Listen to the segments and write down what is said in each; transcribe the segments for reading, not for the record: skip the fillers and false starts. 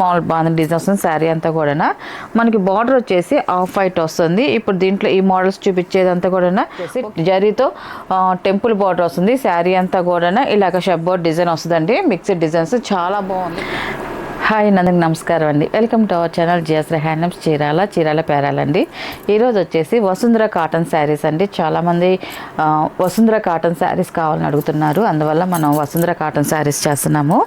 Small bandhani design వస్తుంది. శారీ అంతా కూడా మనకి బార్డర్ వచ్చేసి ఆఫ్ వైట్ వస్తుంది. ఇప్పుడు దీంట్లో ఈ మోడల్స్ చూపించేదంతా కూడా జరీతో టెంపుల్ బార్డర్ వస్తుంది. శారీ అంతా కూడా ఇలాగ షబ్ బోర్డ్ డిజైన్ వస్తుందండి. మిక్స్డ్ డిజైన్స్ చాలా బాగుంది. హాయ్ అందరికి నమస్కారం అండి. Welcome to our channel GS handlooms Chirala పేరాలండి. ఈరోజు వచ్చేసి వసుంధర కాటన్ శారీస్ అండి. చాలామంది వసుంధర కాటన్ శారీస్ కావాలని అడుగుతున్నారు. అందువల్ల మనం వసుంధర కాటన్ శారీస్ చేస్తున్నాము.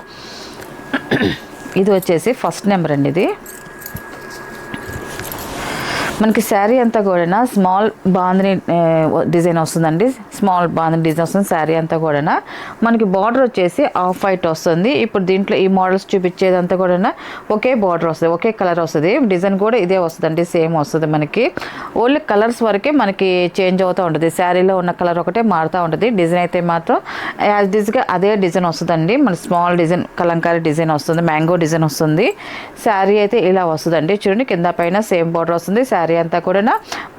ఇది వచ్చేసి ఫస్ట్ నెంబర్ అండి. ఇది మనకి శారీ అంతా కూడా స్మాల్ బాంధని డిజైన్ వస్తుందండి. స్మాల్ బాంధని డిజైన్ వస్తుంది. శారీ అంతా కూడా మనకి బార్డర్ వచ్చేసి ఆఫ్ వైట్ వస్తుంది. ఇప్పుడు దీంట్లో ఈ మోడల్స్ చూపించేదంతా కూడా ఒకే బార్డర్ వస్తుంది, ఒకే కలర్ వస్తుంది. డిజైన్ కూడా ఇదే వస్తుందండి, సేమ్ వస్తుంది. మనకి ఓన్లీ కలర్స్ వరకే మనకి చేంజ్ అవుతూ ఉంటుంది. శారీలో ఉన్న కలర్ ఒకటే మారుతూ ఉంటుంది. డిజైన్ అయితే మాత్రం యాజ్ డిజ్గా అదే డిజైన్ వస్తుందండి. మన స్మాల్ డిజైన్ కలంకారీ డిజైన్ వస్తుంది, మ్యాంగో డిజైన్ వస్తుంది. శారీ అయితే ఇలా వస్తుందండి. చూడండి, కింద పైన సేమ్ బార్డర్ వస్తుంది. శారీ అంతా కూడా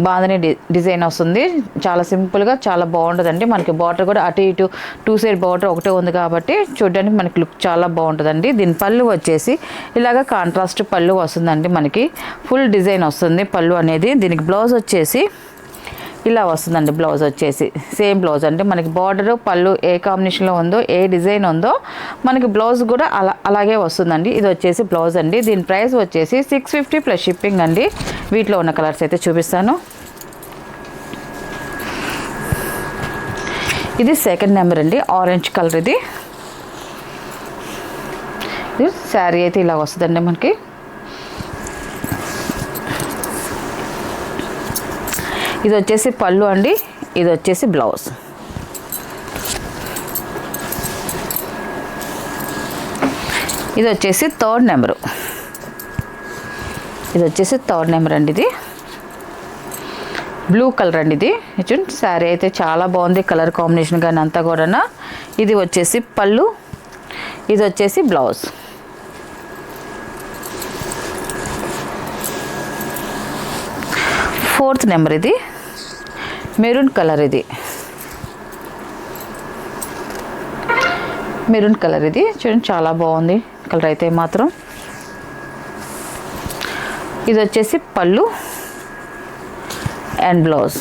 బాంధని డిజైన్ వస్తుంది. చాలా సింపుల్గా చాలా బాగుంటుందండి. మనకి బార్డర్ కూడా అటు ఇటు 2 సైడ్ బార్డర్ ఒకటే ఉంది కాబట్టి చూడడానికి మనకి లుక్ చాలా బాగుంటుందండి. దీని పళ్ళు వచ్చేసి ఇలాగ కాంట్రాస్ట్ పళ్ళు వస్తుందండి. మనకి ఫుల్ డిజైన్ వస్తుంది పళ్ళు అనేది. దీనికి బ్లౌజ్ వచ్చేసి ఇలా వస్తుందండి. బ్లౌజ్ వచ్చేసి సేమ్ బ్లౌజ్ అంటే మనకి బార్డర్ పళ్ళు ఏ కాంబినేషన్లో ఉందో, ఏ డిజైన్ ఉందో మనకి బ్లౌజ్ కూడా అలాగే వస్తుందండి. ఇది వచ్చేసి బ్లౌజ్ అండి. దీని ప్రైస్ వచ్చేసి 650 ప్లస్ షిప్పింగ్ అండి. వీటిలో ఉన్న కలర్స్ అయితే చూపిస్తాను. ఇది సెకండ్ నెంబర్ అండి. Orange colour. ఇది శారీ అయితే ఇలా వస్తుందండి. మనకి ఇది వచ్చేసి పళ్ళు అండి. ఇది వచ్చేసి బ్లౌజ్. ఇది వచ్చేసి థర్డ్ నెంబరు. ఇది వచ్చేసి థర్డ్ నెంబర్ అండి. ఇది బ్లూ కలర్ అండి. ఇది చూడండి, శారీ అయితే చాలా బాగుంది. కలర్ కాంబినేషన్ కానీ అంతా కూడా. ఇది వచ్చేసి పళ్ళు, ఇది వచ్చేసి బ్లౌజ్. Fourth number. ఇది మెరూన్ కలర్. ఇది మెరూన్ కలర్. ఇది చూడండి, చాలా బాగుంది కలర్ అయితే మాత్రం. ఇది వచ్చేసి పళ్ళు అండ్ బ్లౌజ్.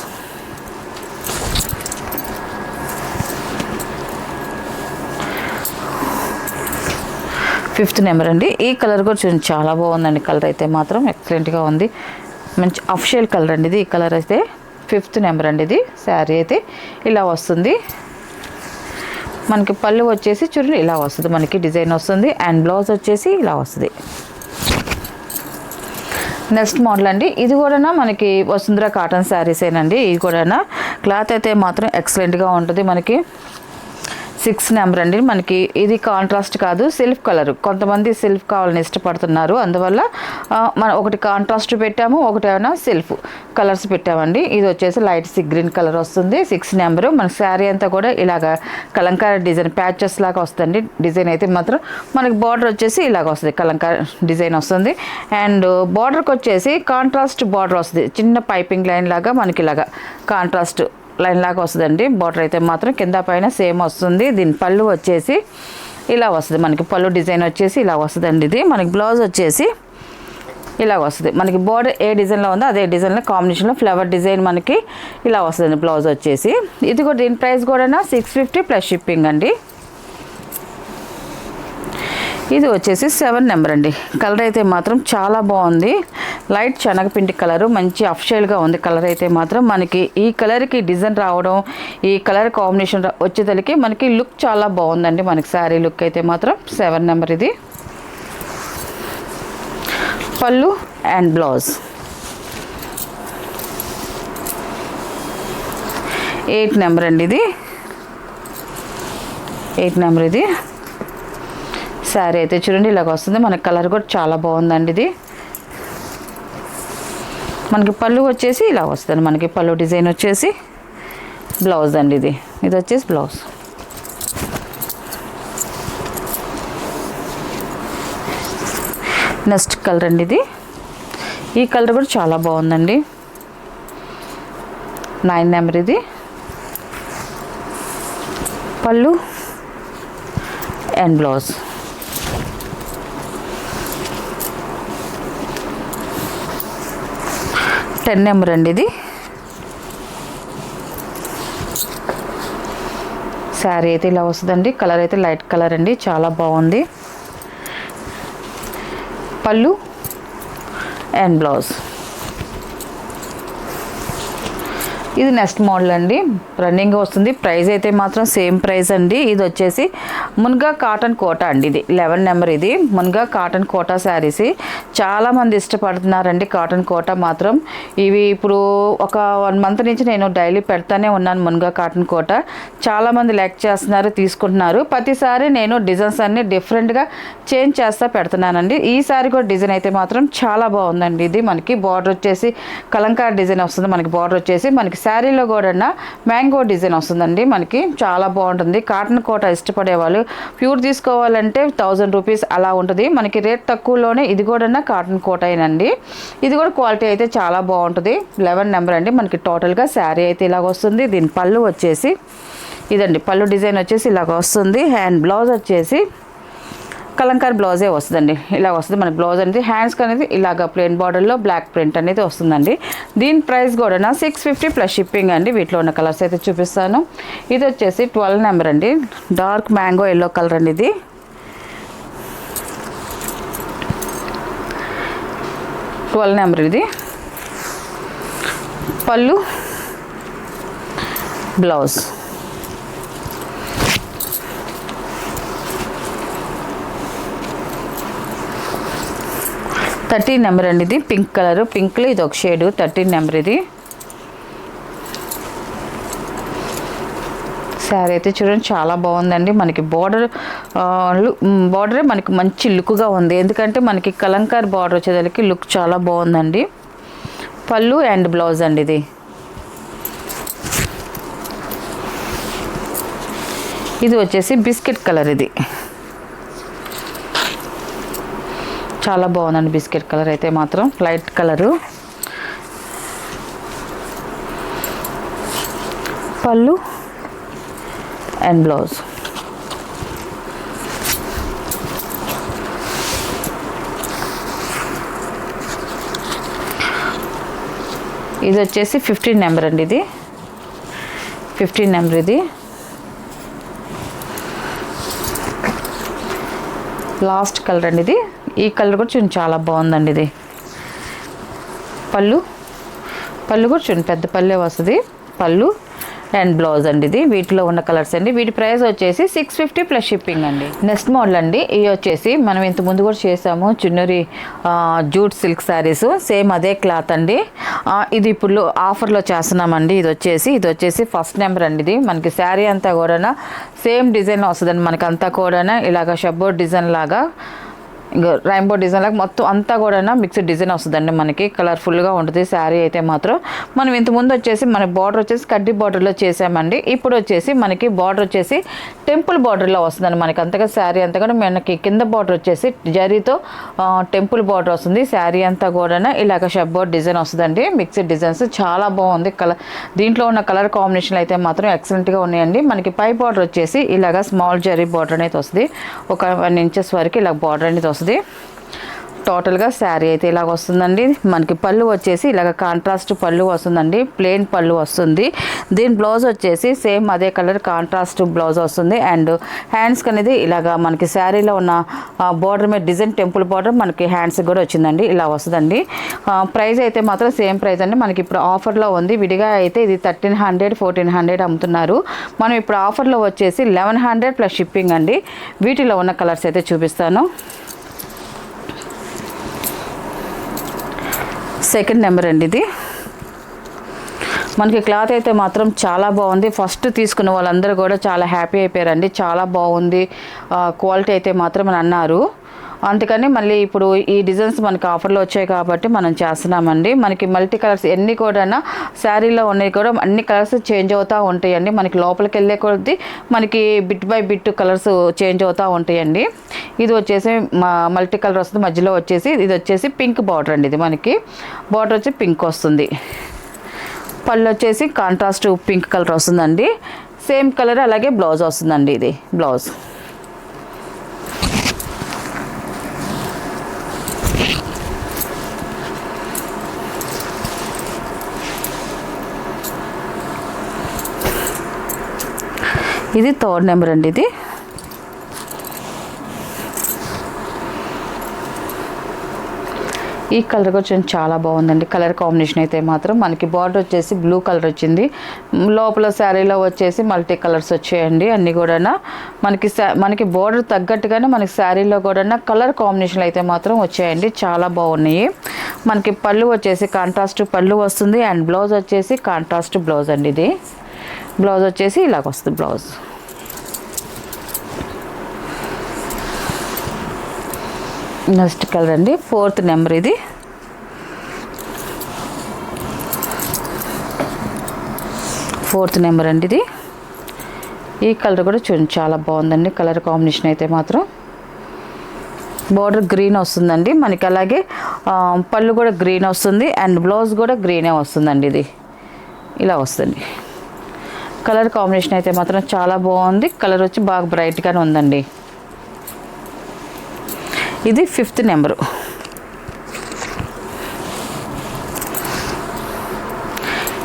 ఫిఫ్త్ నెంబర్ అండి. ఈ కలర్ కూడా చూడండి, చాలా బాగుందండి. కలర్ అయితే మాత్రం ఎక్సలెంట్గా ఉంది. మంచి అఫిషియల్ కలర్ అండి ఇది. ఈ కలర్ అయితే ఫిఫ్త్ నెంబర్ అండి. ఇది శారీ అయితే ఇలా వస్తుంది. మనకి పళ్ళు వచ్చేసి చూడండి ఇలా వస్తుంది. మనకి డిజైన్ వస్తుంది. అండ్ బ్లౌజ్ వచ్చేసి ఇలా వస్తుంది. నెక్స్ట్ మోడల్ అండి. ఇది కూడా మనకి వసుంధర కాటన్ శారీసేనండి. ఇది కూడా క్లాత్ అయితే మాత్రం ఎక్సలెంట్గా ఉంటుంది. మనకి 6 నెంబర్ అండి. మనకి ఇది కాంట్రాస్ట్ కాదు, సెల్ఫ్ కలర్. కొంతమంది సెల్ఫ్ కావాలని ఇష్టపడుతున్నారు. అందువల్ల మనం ఒకటి కాంట్రాస్ట్ పెట్టాము, ఒకటి ఏమైనా సెల్ఫ్ కలర్స్ పెట్టామండి. ఇది వచ్చేసి లైట్ సీ గ్రీన్ కలర్ వస్తుంది. 6 నెంబరు. మన శారీ అంతా కూడా ఇలాగ కలంకారీ డిజైన్ ప్యాచెస్ లాగా వస్తుంది. డిజైన్ అయితే మాత్రం మనకి బార్డర్ వచ్చేసి ఇలాగ వస్తుంది, కలంకారీ డిజైన్ వస్తుంది. అండ్ బార్డర్కి వచ్చేసి కాంట్రాస్ట్ బార్డర్ వస్తుంది. చిన్న పైపింగ్ లైన్ లాగా మనకి ఇలాగ కాంట్రాస్ట్ లైన్ లాగా వస్తుందండి. బార్డర్ అయితే మాత్రం కింద పైన సేమ్ వస్తుంది. దీని పళ్ళు వచ్చేసి ఇలా వస్తుంది. మనకి పళ్ళు డిజైన్ వచ్చేసి ఇలా వస్తుందండి. ఇది మనకి బ్లౌజ్ వచ్చేసి ఇలా వస్తుంది. మనకి బార్డర్ ఏ డిజైన్లో ఉందో అదే డిజైన్లో కాంబినేషన్లో ఫ్లవర్ డిజైన్ మనకి ఇలా వస్తుందండి బ్లౌజ్ వచ్చేసి. ఇది కూడా దీని ప్రైస్ కూడా 650 ప్లస్ షిప్పింగ్ అండి. ఇది వచ్చేసి 7 నెంబర్ అండి. కలర్ అయితే మాత్రం చాలా బాగుంది. లైట్ శనగపిండి కలరు, మంచి అఫిషియల్గా ఉంది కలర్ అయితే మాత్రం. మనకి ఈ కలర్కి డిజైన్ రావడం, ఈ కలర్ కాంబినేషన్ వచ్చేసరికి మనకి లుక్ చాలా బాగుందండి. మనకి శారీ లుక్ అయితే మాత్రం 7 నెంబర్. ఇది పళ్ళు అండ్ బ్లౌజ్. 8 నెంబర్ అండి. ఇది 8 నెంబర్. ఇది శారీ అయితే చూడండి ఇలాగ వస్తుంది. మనకి కలర్ కూడా చాలా బాగుందండి. ఇది మనకి పళ్ళు వచ్చేసి ఇలా వస్తుంది. మనకి పళ్ళు డిజైన్ వచ్చేసి బ్లౌజ్ అండి. ఇది వచ్చేసి బ్లౌజ్. నెక్స్ట్ కలర్ అండి. ఇది ఈ కలర్ కూడా చాలా బాగుందండి. 9 నెంబర్. ఇది పళ్ళు అండ్ బ్లౌజ్. 10 నెంబర్ అండి ఇది. శారీ అయితే ఇలా వస్తుందండి. కలర్ అయితే లైట్ కలర్ అండి, చాలా బాగుంది. పళ్ళు అండ్ బ్లౌజ్. ఇది నెక్స్ట్ మోడల్ అండి, రన్నింగ్ వస్తుంది. ప్రైస్ అయితే మాత్రం సేమ్ ప్రైస్ అండి. ఇది వచ్చేసి మున్గా కాటన్ కోటా అండి. ఇది 11 నెంబర్. ఇది మున్గా కాటన్ కోటా శారీస్ చాలామంది ఇష్టపడుతున్నారండి. కాటన్ కోటా మాత్రం ఇవి ఇప్పుడు ఒక 1 మంత్ నుంచి నేను డైలీ పెడతానే ఉన్నాను. మున్గా కాటన్ కోటా చాలామంది లైక్ చేస్తున్నారు, తీసుకుంటున్నారు. ప్రతిసారి నేను డిజైన్స్ అన్నీ డిఫరెంట్గా చేంజ్ చేస్తా పెడుతున్నానండి. ఈ సారీ కూడా డిజైన్ అయితే మాత్రం చాలా బాగుందండి. ఇది మనకి బార్డర్ వచ్చేసి కలంకారీ డిజైన్ వస్తుంది. మనకి బార్డర్ వచ్చేసి మనకి శారీలో కూడా మ్యాంగో డిజైన్ వస్తుందండి. మనకి చాలా బాగుంటుంది. కాటన్ కోట ఇష్టపడే వాళ్ళు ప్యూర్ తీసుకోవాలంటే 1000 రూపీస్ అలా ఉంటుంది. మనకి రేట్ తక్కువలోనే ఇది కూడా కాటన్ కోట అయినండి. ఇది కూడా క్వాలిటీ అయితే చాలా బాగుంటుంది. 11 నెంబర్ అండి. మనకి టోటల్గా శారీ అయితే ఇలాగ వస్తుంది. దీని పళ్ళు వచ్చేసి ఇదండి, పళ్ళు డిజైన్ వచ్చేసి ఇలాగ వస్తుంది. హ్యాండ్ బ్లౌజ్ వచ్చేసి కలంకారీ బ్లౌజే వస్తుందండి. ఇలా వస్తుంది మన బ్లౌజ్ అనేది. హ్యాండ్స్కి అనేది ఇలాగ ప్లెయిన్ బార్డర్లో బ్లాక్ ప్రింట్ అనేది వస్తుందండి. దీని ప్రైస్ కూడా 650 ప్లస్ షిప్పింగ్ అండి. వీటిలో ఉన్న కలర్స్ అయితే చూపిస్తాను. ఇది వచ్చేసి 12 నెంబర్ అండి. డార్క్ మ్యాంగో ఎల్లో కలర్ అండి. ఇది 12 నెంబర్. ఇది పళ్ళు బ్లౌజ్. థర్టీన్ నెంబర్ అండి. ఇది పింక్ కలర్, పింక్లో ఇది ఒక షేడు. 13 నెంబర్. ఇది శారీ అయితే చూడండి చాలా బాగుందండి. మనకి బార్డరే మనకి మంచి లుక్గా ఉంది. ఎందుకంటే మనకి కలంకారీ బార్డర్ వచ్చేదానికి లుక్ చాలా బాగుందండి. పళ్ళు అండ్ బ్లౌజ్ అండి. ఇది వచ్చేసి బిస్కెట్ కలర్. ఇది చాలా బాగుందండి. బిస్కెట్ కలర్ అయితే మాత్రం లైట్ కలరు. పళ్ళు అండ్ బ్లౌజ్. ఇది వచ్చేసి 15 నెంబర్ అండి. ఇది 15 నెంబర్. ఇది లాస్ట్ కలర్ అండి. ఇది ఈ కలర్ కూడా చూడండి చాలా బాగుందండి. ఇది పళ్ళు కూడా చూడండి పెద్ద పళ్ళే వస్తుంది. పళ్ళు అండ్ బ్లౌజ్ అండి. ఇది వీటిలో ఉన్న కలర్స్ అండి. వీటి ప్రైస్ వచ్చేసి 650 ప్లస్ షిప్పింగ్ అండి. నెక్స్ట్ మోడల్ అండి. ఇవి వచ్చేసి మనం ఇంత ముందు కూడా చేసాము చున్నూరి జూట్ సిల్క్ శారీస్. సేమ్ అదే క్లాత్ అండి. ఇది ఇప్పుడు ఆఫర్లో చేస్తున్నామండి. ఇది వచ్చేసి ఫస్ట్ నెంబర్ అండి. ఇది మనకి శారీ అంతా కూడా సేమ్ డిజైన్ వస్తుందండి. మనకి అంతా కూడా ఇలాగ షబ్బోర్డ్ డిజైన్ లాగా ఇంకా రైన్బో డిజైన్ లాగా మొత్తం అంతా కూడా మిక్స్డ్ డిజైన్ వస్తుందండి. మనకి కలర్ఫుల్గా ఉంటుంది శారీ అయితే మాత్రం. మనం ఇంతకుముందు వచ్చేసి మన బార్డర్ వచ్చేసి కడ్డీ బార్డర్లో చేసామండి. ఇప్పుడు వచ్చేసి మనకి బార్డర్ వచ్చేసి టెంపుల్ బార్డర్లో వస్తుందండి. మనకి అంతగా శారీ అంతా కూడా మనకి కింద బార్డర్ వచ్చేసి జరీతో టెంపుల్ బార్డర్ వస్తుంది. శారీ అంతా కూడా ఇలాగ షబ్బోర్డ్ డిజైన్ వస్తుందండి. మిక్స్డ్ డిజైన్స్ చాలా బాగుంది. దీంట్లో ఉన్న కలర్ కాంబినేషన్ అయితే మాత్రం ఎక్సలెంట్గా ఉన్నాయండి. మనకి పై బార్డర్ వచ్చేసి ఇలాగ స్మాల్ జరీ బార్డర్ అనేది వస్తుంది. ఒక 1 ఇంచెస్ వరకు ఇలా బార్డర్ అనేది వస్తుంది. టోటల్గా శారీ అయితే ఇలాగ వస్తుందండి. మనకి పళ్ళు వచ్చేసి ఇలాగ కాంట్రాస్ట్ పళ్ళు వస్తుందండి. ప్లెయిన్ పళ్ళు వస్తుంది. దీని బ్లౌజ్ వచ్చేసి సేమ్ అదే కలర్ కాంట్రాస్ట్ బ్లౌజ్ వస్తుంది. అండ్ హ్యాండ్స్కి అనేది ఇలాగ మనకి శారీలో ఉన్న బార్డర్ మీద డిజైన్ టెంపుల్ బార్డర్ మనకి హ్యాండ్స్కి కూడా వచ్చిందండి. ఇలా వస్తుందండి. ప్రైస్ అయితే మాత్రం సేమ్ ప్రైస్ అండి. మనకి ఇప్పుడు ఆఫర్లో ఉంది. విడిగా అయితే ఇది 1300 1400 అమ్ముతున్నారు. మనం ఇప్పుడు ఆఫర్లో వచ్చేసి 1100 ప్లస్ షిప్పింగ్ అండి. వీటిలో ఉన్న కలర్స్ అయితే చూపిస్తాను. సెకండ్ నెంబర్ అండి. ఇది మనకి క్లాత్ అయితే మాత్రం చాలా బాగుంది. ఫస్ట్ తీసుకున్న వాళ్ళందరూ కూడా చాలా హ్యాపీ అయిపోయారండి. చాలా బాగుంది క్వాలిటీ అయితే మాత్రం అని అన్నారు. అందుకని మళ్ళీ ఇప్పుడు ఈ డిజైన్స్ మనకి ఆఫర్లో వచ్చాయి కాబట్టి మనం చేస్తున్నామండి. మనకి మల్టీ కలర్స్ ఎన్ని కూడా శారీలో ఉన్నాయి కూడా అన్ని కలర్స్ చేంజ్ అవుతూ ఉంటాయండి. మనకి లోపలికి వెళ్ళే కొద్దీ మనకి bit by bit colours change అవుతూ ఉంటాయండి. ఇది వచ్చేసి మల్టీ కలర్ వస్తుంది. మధ్యలో వచ్చేసి ఇది వచ్చేసి పింక్ బార్డర్ అండి. ఇది మనకి బార్డర్ వచ్చి పింక్ వస్తుంది. పళ్ళు వచ్చేసి కాంట్రాస్ట్ పింక్ కలర్ వస్తుందండి. సేమ్ కలర్ అలాగే బ్లౌజ్ వస్తుందండి. ఇది బ్లౌజ్. ఇది 3rd నెంబర్ అండి. ఇది ఈ కలర్ కూడా చాలా బాగుందండి. కలర్ కాంబినేషన్ అయితే మాత్రం మనకి బార్డర్ వచ్చేసి బ్లూ కలర్ వచ్చింది. లోపల శారీలో వచ్చేసి మల్టీ కలర్స్ వచ్చాయండి. అన్నీ కూడా మనకి బార్డర్ తగ్గట్టుగానే మనకి శారీలో కూడా కలర్ కాంబినేషన్లు అయితే మాత్రం వచ్చాయండి. చాలా బాగున్నాయి. మనకి పళ్ళు వచ్చేసి కాంట్రాస్ట్ పళ్ళు వస్తుంది అండ్ బ్లౌజ్ వచ్చేసి కాంట్రాస్ట్ బ్లౌజ్ అండి. ఇది బ్లౌజ్ వచ్చేసి ఇలాగ వస్తుంది. బ్లౌజ్ నెక్స్ట్ కలర్ అండి 4th నెంబర్. ఇది 4th నెంబర్ అండి. ఇది ఈ కలర్ కూడా చూడండి చాలా బాగుందండి. కలర్ కాంబినేషన్ అయితే మాత్రం బార్డర్ గ్రీన్ వస్తుందండి మనకి. అలాగే పళ్ళు కూడా గ్రీన్ వస్తుంది అండ్ బ్లౌజ్ కూడా గ్రీనే వస్తుందండి. ఇది ఇలా వస్తుంది. కలర్ కాంబినేషన్ అయితే మాత్రం చాలా బాగుంది. కలర్ వచ్చి బాగా బ్రైట్గానే ఉందండి. ఇది 5th నెంబరు.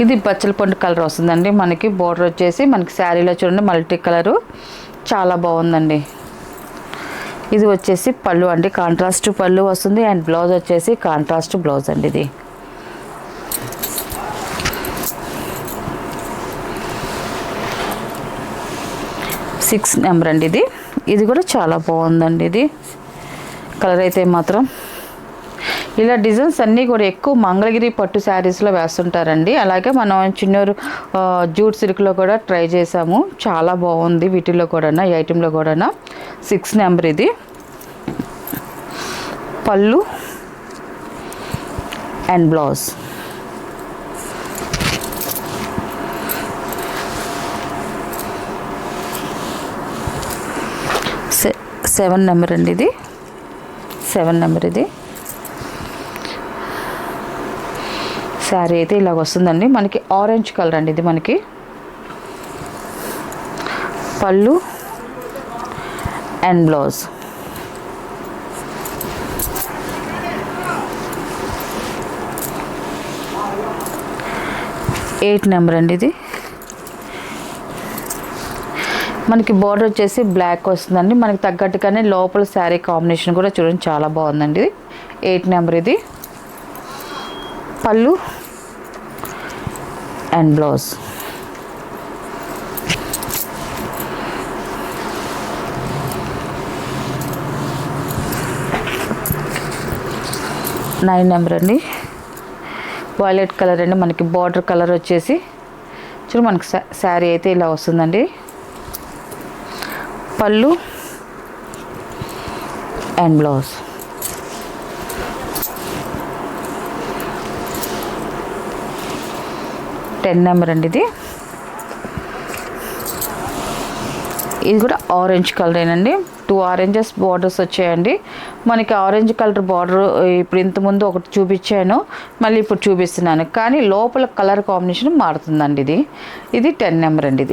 ఇది బచ్చల పండు కలర్ వస్తుందండి మనకి. బోర్డర్ వచ్చేసి మనకి శారీలో చూడండి మల్టీ కలరు చాలా బాగుందండి. ఇది వచ్చేసి పళ్ళు అండి. కాంట్రాస్ట్ పళ్ళు వస్తుంది అండ్ బ్లౌజ్ వచ్చేసి కాంట్రాస్ట్ బ్లౌజ్ అండి. ఇది 6th నెంబర్ అండి. ఇది కూడా చాలా బాగుందండి. ఇది కలర్ అయితే మాత్రం ఇలా డిజైన్స్ అన్నీ కూడా ఎక్కువ మంగళగిరి పట్టు శారీస్లో వేస్తుంటారండి. అలాగే మనం చిన్నూరు జూట్ సిల్క్లో కూడా ట్రై చేసాము. చాలా బాగుంది వీటిల్లో కూడా ఈ ఐటెంలో కూడా. 6th number. ఇది పళ్ళు అండ్ బ్లౌజ్. సెవెన్ నెంబర్ అండి. ఇది 7 నెంబర్. ఇది శారీ అయితే ఇలాగ వస్తుందండి మనకి. ఆరెంజ్ కలర్ అండి. ఇది మనకి పళ్ళు అండ్ బ్లౌజ్. 8 నెంబర్ అండి. ఇది మనకి బార్డర్ వచ్చేసి బ్లాక్ వస్తుందండి మనకి తగ్గట్టుగానే. లోపల శారీ కాంబినేషన్ కూడా చూడండి చాలా బాగుందండి. 8 నెంబర్. ఇది పళ్ళు అండ్ బ్లౌజ్. 9 నెంబర్ అండి. వైలెట్ కలర్ అండి మనకి. బార్డర్ కలర్ వచ్చేసి చూడు మనకి శారీ అయితే ఇలా వస్తుందండి. పళ్ళు అండ్ బ్లౌజ్. 10 నెంబర్ అండి. ఇది కూడా ఆరెంజ్ కలరేనండి. 2 ఆరెంజెస్ బార్డర్స్ వచ్చాయండి మనకి. ఆరెంజ్ కలర్ బార్డర్ ఇప్పుడు ఇంతకుముందు ఒకటి చూపించాను, మళ్ళీ ఇప్పుడు చూపిస్తున్నాను. కానీ లోపల కలర్ కాంబినేషన్ మారుతుందండి. ఇది 10 నెంబర్ అండి.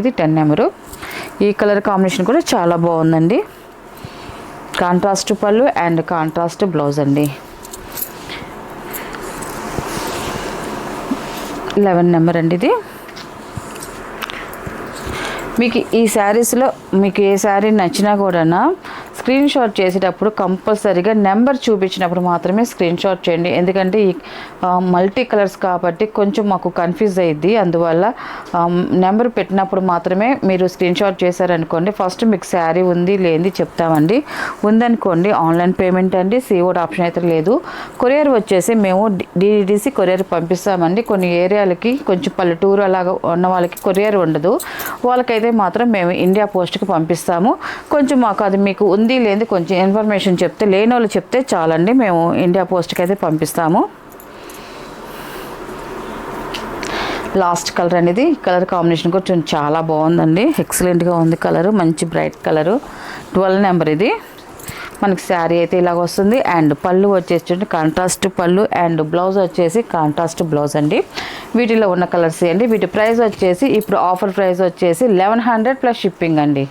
ఇది 10 నెంబరు. ఈ కలర్ కాంబినేషన్ కూడా చాలా బాగుందండి. కాంట్రాస్ట్ పళ్ళు అండ్ కాంట్రాస్ట్ బ్లౌజ్ అండి. 11 నెంబర్ అండి. ఇది మీకు ఈ శారీస్లో మీకు ఏ శారీ నచ్చినా కూడా స్క్రీన్ షాట్ చేసేటప్పుడు కంపల్సరీగా నెంబర్ చూపించినప్పుడు మాత్రమే స్క్రీన్ షాట్ చేయండి. ఎందుకంటే ఈ మల్టీ కలర్స్ కాబట్టి కొంచెం మాకు కన్ఫ్యూజ్ అయ్యిద్ది. అందువల్ల నెంబర్ పెట్టినప్పుడు మాత్రమే మీరు స్క్రీన్ షాట్ చేశారనుకోండి ఫస్ట్ మీకు శారీ ఉంది లేనిది చెప్తామండి. ఉందనుకోండి ఆన్లైన్ పేమెంట్ అండి. సిఓడి ఆప్షన్ అయితే లేదు. కొరియర్ వచ్చేసి మేము డిడిసి కొరియర్ పంపిస్తామండి. కొన్ని ఏరియాలకి కొంచెం పల్లెటూరు అలాగా ఉన్న వాళ్ళకి కొరియర్ ఉండదు. వాళ్ళకైతే మాత్రం మేము ఇండియా పోస్ట్కి పంపిస్తాము. కొంచెం మాకు అది మీకు ఉంది లేని కొంచెం ఇన్ఫర్మేషన్ చెప్తే లేని వాళ్ళు చెప్తే చాలండి, మేము ఇండియా పోస్ట్కి అయితే పంపిస్తాము. లాస్ట్ కలర్ అనేది కలర్ కాంబినేషన్ కూడా చాలా బాగుందండి. ఎక్సలెంట్గా ఉంది కలరు. మంచి బ్రైట్ కలరు. 12 నెంబర్. ఇది మనకి శారీ అయితే ఇలాగ వస్తుంది అండ్ పళ్ళు వచ్చేసి కాంట్రాస్ట్ పళ్ళు అండ్ బ్లౌజ్ వచ్చేసి కాంట్రాస్ట్ బ్లౌజ్ అండి. వీటిలో ఉన్న కలర్స్ అండి. వీటి ప్రైస్ వచ్చేసి ఇప్పుడు ఆఫర్ ప్రైస్ వచ్చేసి 1100 ప్లస్ షిప్పింగ్ అండి.